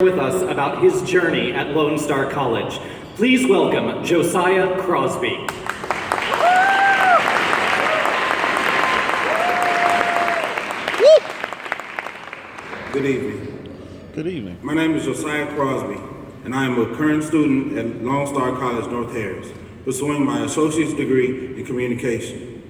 with us about his journey at Lone Star College. Please welcome Josiah Crosby. Good evening. Good evening. My name is Josiah Crosby, and I am a current student at Lone Star College, North Harris, pursuing my associate's degree in communication.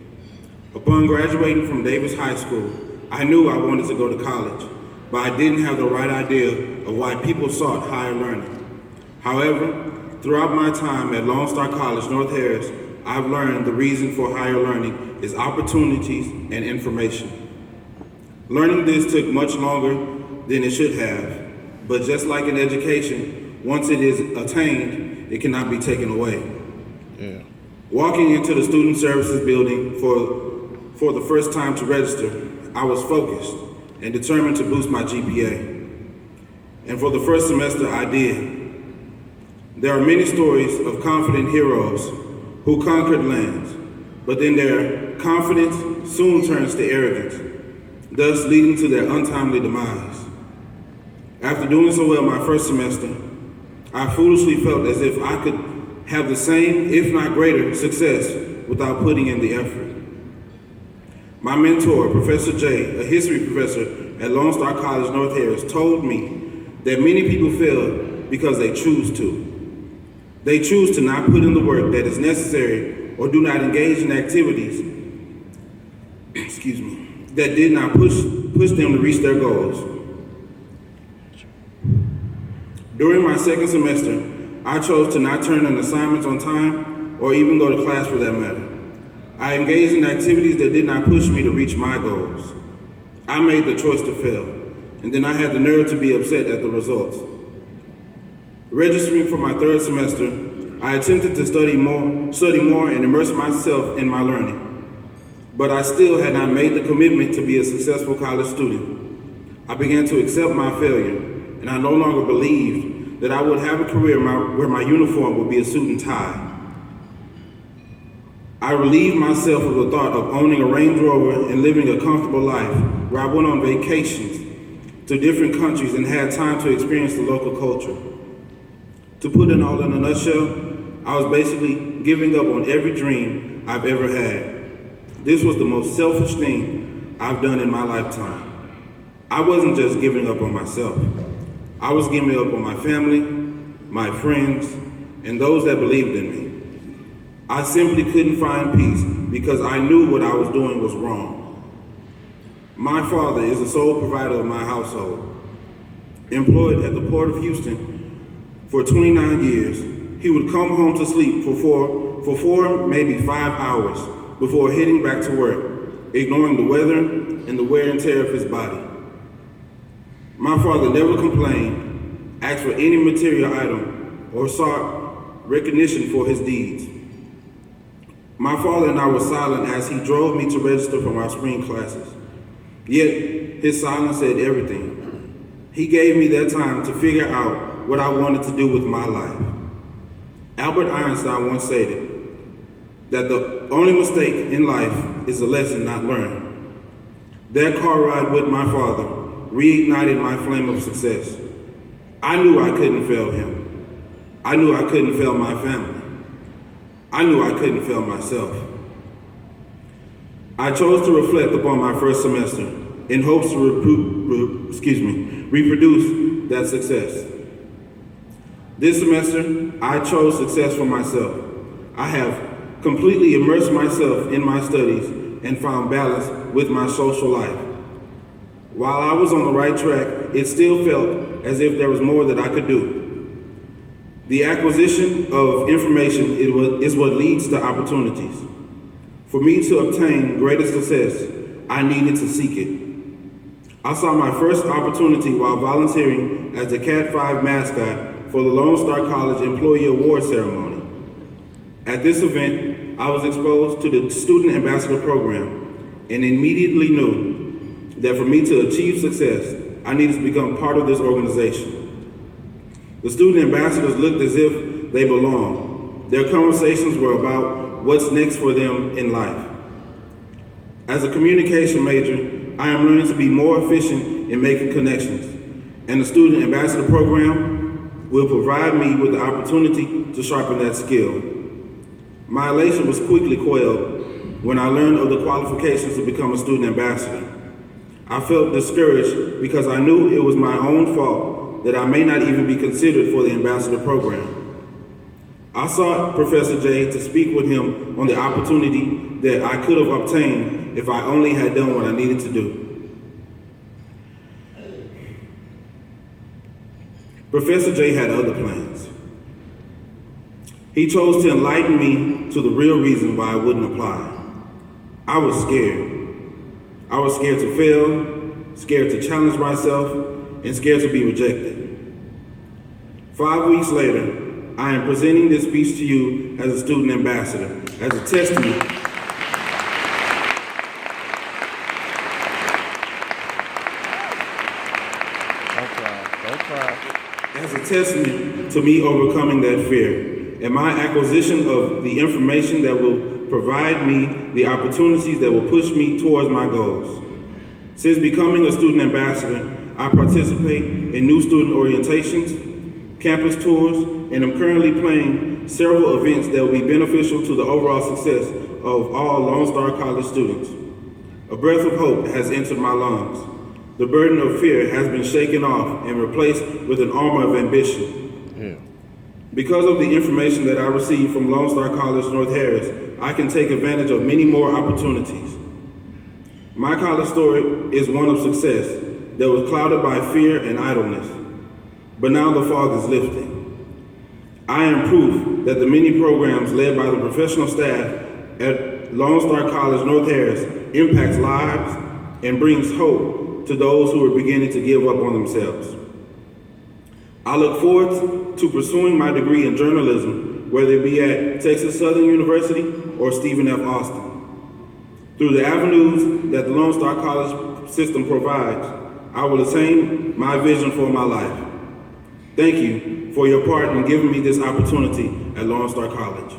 Upon graduating from Davis High School, I knew I wanted to go to college, but I didn't have the right idea of why people sought higher learning. However, throughout my time at Lone Star College, North Harris, I've learned the reason for higher learning is opportunities and information. Learning this took much longer than it should have, but just like in education, once it is attained, it cannot be taken away. Yeah. Walking into the student services building for the first time to register, I was focused and determined to boost my GPA. And for the first semester, I did. There are many stories of confident heroes who conquered lands, but then their confidence soon turns to arrogance, thus leading to their untimely demise. After doing so well my first semester, I foolishly felt as if I could have the same, if not greater, success without putting in the effort. My mentor, Professor J, a history professor at Lone Star College, North Harris, told me that many people fail because they choose to. They choose to not put in the work that is necessary or do not engage in activities that did not push them to reach their goals. During my second semester, I chose to not turn in assignments on time or even go to class for that matter. I engaged in activities that did not push me to reach my goals. I made the choice to fail, and then I had the nerve to be upset at the results. Registering for my third semester, I attempted to study more and immerse myself in my learning. But I still had not made the commitment to be a successful college student. I began to accept my failure, and I no longer believed that I would have a career where my uniform would be a suit and tie. I relieved myself of the thought of owning a Range Rover and living a comfortable life where I went on vacations to different countries and had time to experience the local culture. To put it all in a nutshell, I was basically giving up on every dream I've ever had. This was the most selfish thing I've done in my lifetime. I wasn't just giving up on myself. I was giving up on my family, my friends, and those that believed in me. I simply couldn't find peace because I knew what I was doing was wrong. My father is the sole provider of my household. Employed at the Port of Houston for 29 years, he would come home to sleep for four, maybe 5 hours before heading back to work, ignoring the weather and the wear and tear of his body. My father never complained, asked for any material item, or sought recognition for his deeds. My father and I were silent as he drove me to register for my spring classes. Yet, his silence said everything. He gave me that time to figure out what I wanted to do with my life. Albert Einstein once stated that the only mistake in life is a lesson not learned. That car ride with my father reignited my flame of success. I knew I couldn't fail him. I knew I couldn't fail my family. I knew I couldn't fail myself. I chose to reflect upon my first semester in hopes to reproduce that success. This semester, I chose success for myself. I have completely immersed myself in my studies and found balance with my social life. While I was on the right track, it still felt as if there was more that I could do. The acquisition of information is what leads to opportunities. For me to obtain greater success, I needed to seek it. I saw my first opportunity while volunteering as the Cat 5 mascot for the Lone Star College Employee Award Ceremony. At this event, I was exposed to the Student Ambassador Program and immediately knew that for me to achieve success, I needed to become part of this organization. The student ambassadors looked as if they belonged. Their conversations were about what's next for them in life. As a communication major, I am learning to be more efficient in making connections. and the Student Ambassador Program will provide me with the opportunity to sharpen that skill. My elation was quickly quelled when I learned of the qualifications to become a student ambassador. I felt discouraged because I knew it was my own fault that I may not even be considered for the ambassador program. I sought Professor J to speak with him on the opportunity that I could have obtained if I only had done what I needed to do. Professor J had other plans. He chose to enlighten me to the real reason why I wouldn't apply. I was scared. I was scared to fail, scared to challenge myself, and scared to be rejected. 5 weeks later, I am presenting this speech to you as a student ambassador, as a testament to me overcoming that fear and my acquisition of the information that will provide me the opportunities that will push me towards my goals. Since becoming a student ambassador, I participate in new student orientations, campus tours, and I'm currently planning several events that will be beneficial to the overall success of all Lone Star College students. A breath of hope has entered my lungs. The burden of fear has been shaken off and replaced with an armor of ambition. Because of the information that I received from Lone Star College North Harris, I can take advantage of many more opportunities. My college story is one of success that was clouded by fear and idleness, but now the fog is lifting. I am proof that the many programs led by the professional staff at Lone Star College North Harris impacts lives and brings hope to those who are beginning to give up on themselves. I look forward to pursuing my degree in journalism, whether it be at Texas Southern University or Stephen F. Austin. Through the avenues that the Lone Star College system provides, I will attain my vision for my life. Thank you for your part in giving me this opportunity at Lone Star College.